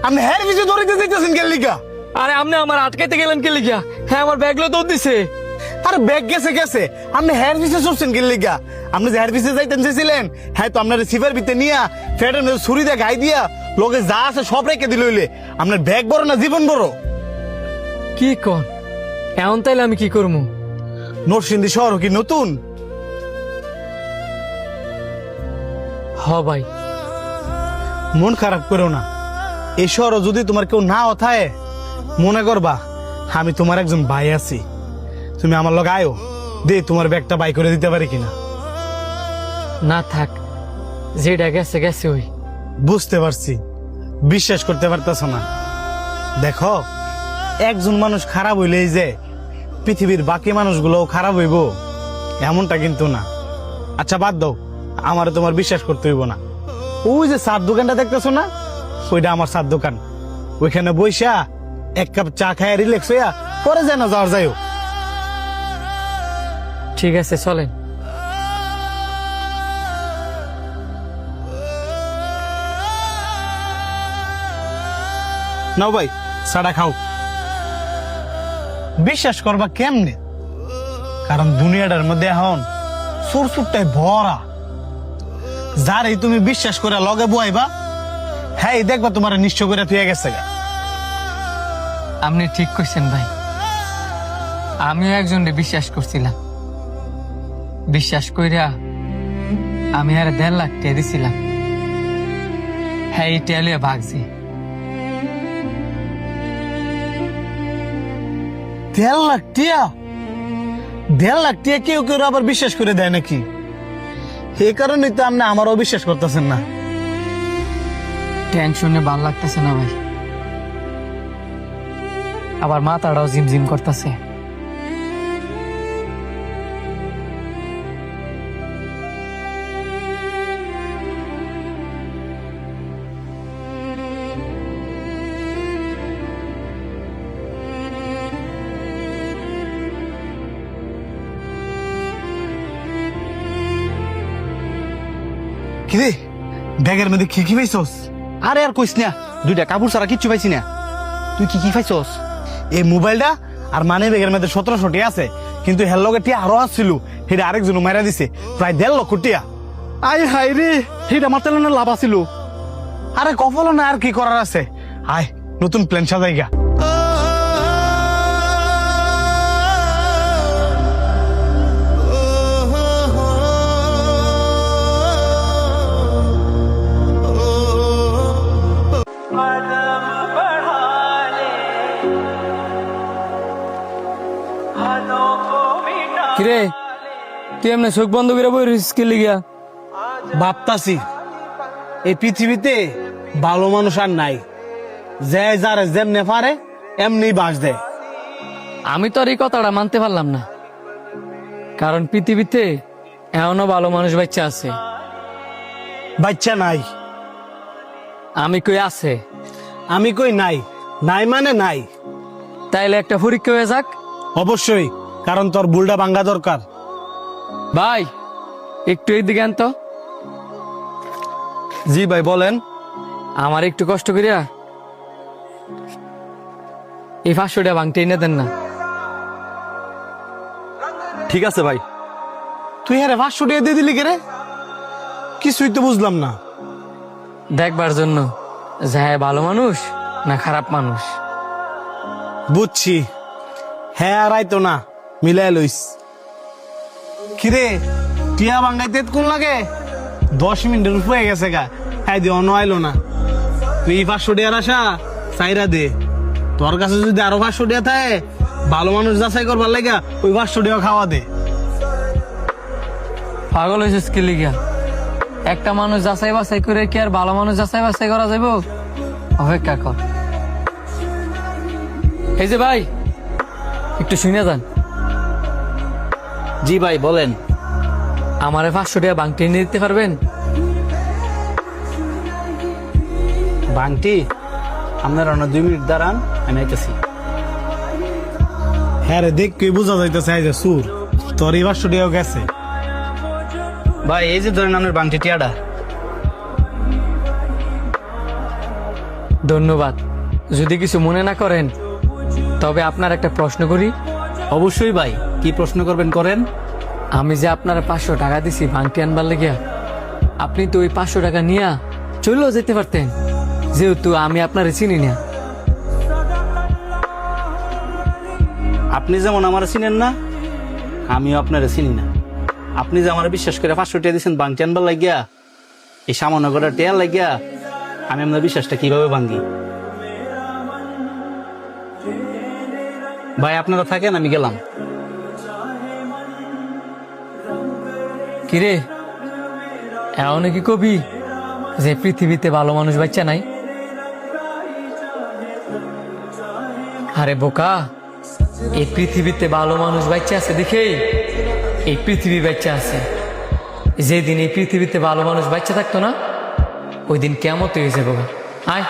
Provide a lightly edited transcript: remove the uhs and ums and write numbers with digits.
আপনি হ্যার পিছে ধরিতে যাইতেছেন কে লিগা? আরে আপনি আমার আটকাইতে গেলেন কে লিগা? হ্যাঁ আমার ব্যাগগুলো তো দিছে। আরে ব্যাগ গেছে গেছে, আপনি হ্যার পিছে চড়ছেন কে লিগা? আপনি যে হ্যার পিছে যাইতেন চেয়েছিলেন, হ্যাঁ তো আপনার সিভার ভিতরে নিয়া ফেটের মধ্যে ছুরি দিয়ে গাই দিয়া লোকে যা আছে সব রেখে দিল হইলে আপনার ব্যাগ বড় না জীবন বড়? কি কন এমন তাইলে আমি কি করবো? নরসিংদী শহর কি নতুন? হ ভাই। মন খারাপ করো না, এই শহর যদি তোমার কেউ না অথায় মনে করবা আমি তোমার একজন ভাই আছি, তুমি আমার লগে আয়ো, দে তোমার ব্যাগটা বাই করে দিতে পারি কিনা। না থাক, যেটা গেছে গেছে ওই। বুঝতে পারছি, বিশ্বাস করতে পারতেছ না। দেখো, একজন মানুষ খারাপ হইলেই যে পৃথিবীর বাকি মানুষগুলোও খারাপ হইব এমনটা কিন্তু না। আচ্ছা বাদ দাও, আমার তোমার বিশ্বাস করতে হইব না। ওই যে চার দোকানটা দেখতেছো না, ওইটা আমার চার দোকান। ওইখানে বইসা এক কাপ চা খায় রিল্যাক্স হইয়া পরে যেন যাওয়ার যাইও। ঠিক আছে চলেন। নাও ভাই চাটা খাও। বিশ্বাস করবা কেমনে? কারণ দুনিয়াটার মধ্যে এখন সুরসুরটাই ভরা। যার এই তুমি বিশ্বাস করে লগে বুয়াইবা, হ্যাঁ দেখবা তোমার নিশ্চয় করে তুই গেছে গা। আপনি ঠিক কইছেন ভাই, আমিও একজনকে বিশ্বাস করছিলাম। বিশ্বাস কইরা আমি আর 1.5 লাখ টাকা দিছিলাম। হ্যাঁ এই টেলিয়া ভাগছি। 1.5 লাখ টিয়া? 1.5 লাখ টিয়া কেউ কেউ আবার বিশ্বাস করে দেয় নাকি? এই কারণেই তো আপনি আমারও বিশ্বাস করতেছেন না। টেনশনে ভাল লাগতেছে না ভাই, আবার মাথাটাও ঝিমঝিম করতেছে। কিরে ব্যাগের মধ্যে কি কি পাইছস? আরে আর কইস না, 2টা কাপড় ছাড়া কিচ্ছু পাইছি না। তুই কি কি পাইছস? এই মোবাইলটা আর মানি ব্যাগের মধ্যে 1700 টিয়া আছে, কিন্তু হের লগে টিয়া আরো আসছিল, সেটা আরেকজন মাইরা দিছে প্রায় 1.5 লক্ষ টিয়া। আই হাই রে, সেইটা আমার তেলের লাভ আছিল। আরে কফল না, আর কি করার আছে? আয় নতুন প্ল্যান সাজাইগা। কিরে তুই এমনি চোখ বন্ধ করে বই রইছিস কি লিগা? ভাবতাছি এই পৃথিবীতে ভালো মানুষ আর নাই, যে যারে যেমনে পারে এমনি বাস দেয়। আমি তো আর এই কথাটা মানতে পারলাম না, কারণ পৃথিবীতে এমনও ভালো মানুষ বাচ্চা আছে। বাচ্চা নাই? আমি কই আছে। আমি কই নাই, নাই মানে নাই। তাইলে একটা পরীক্ষা হয়ে যাক। অবশ্যই, কারণ তোর বুলটা ভাঙ্গা দরকার। ভাই একটু এইদিকে আন তো। জি ভাই বলেন। আমার একটু কষ্ট করিয়া এই 500 টাকা ভাঙতে এনে দেন না। ঠিক আছে ভাই। তুই হ্যাঁ 500 টাকা দিয়ে দিলি কে রে? কিছুই তো বুঝলাম না। দেখবার জন্য যে ভালো মানুষ না খারাপ মানুষ। বুঝছি, হ্যাঁ আর আইতো না, মিলাই লইস। কিরে টিয়া ভাঙ্গাইতে কোন লাগে? 10 মিনিটের উপরে হয়ে গেছে গা, হ্যাঁ দি অন্য আইলো না। তুই 500 টাকার আশা চাইরা দে, তোর কাছে যদি আরো 500 টাকা থাকে ভালো মানুষ যাচাই করবার লাগা ওই 500 টাকা খাওয়া দে। পাগল হয়েছিস কি লিগা? একটা মানুষ যাচাই বাছাই করে কি আর ভালো মানুষ যাচাই বাছাই করা যাইব? অপেক্ষা কর। এই যে ভাই একটু শুনে যান। জি ভাই বলেন। আমারে 500 টাকা ভাঙতে এনে দিতে পারবেন? বাংটি আপনার 2 মিনিট দাঁড়ান, আমি আইতেছি। হ্যাঁ রে দেখ কে বোঝা যাইতেছে এই যে সুর তোর এই 500 টাকা গেছে। ভাই এই যে ধরেন আপনার বাংটি টিয়াটা। ধন্যবাদ। যদি কিছু মনে না করেন তবে আপনার একটা প্রশ্ন করি। অবশ্যই ভাই, কি প্রশ্ন করবেন করেন। আমি যে আপনার 500 টাকা দিছি ভাঙটি আনবার লেগিয়া, আপনি তো ওই 500 টাকা নিয়ে চলেও যেতে পারতেন, যেহেতু আমি আপনার চিনি না। আপনি যেমন আমার চিনেন না, আমিও আপনারা চিনি না। আপনি যে আমার বিশ্বাস করে 500 টাকা দিচ্ছেন বাংটি আনবার লাগিয়া, এই সামান্য করে টেয়া লাগিয়া, আমি আপনার বিশ্বাসটা কিভাবে ভাঙ্গি? ভাই আপনারা থাকেন, আমি গেলাম। কিরে, এমন কি কবি যে পৃথিবীতে ভালো মানুষ বাচ্চা নাই? আরে বোকা, এই পৃথিবীতে ভালো মানুষ বাচ্চা আছে দেখেই এই পৃথিবী বাচ্চা আছে। যেদিন এই পৃথিবীতে ভালো মানুষ বাচ্চা থাকতো না, ওই দিন কেমন হয়ে যাবো। আয়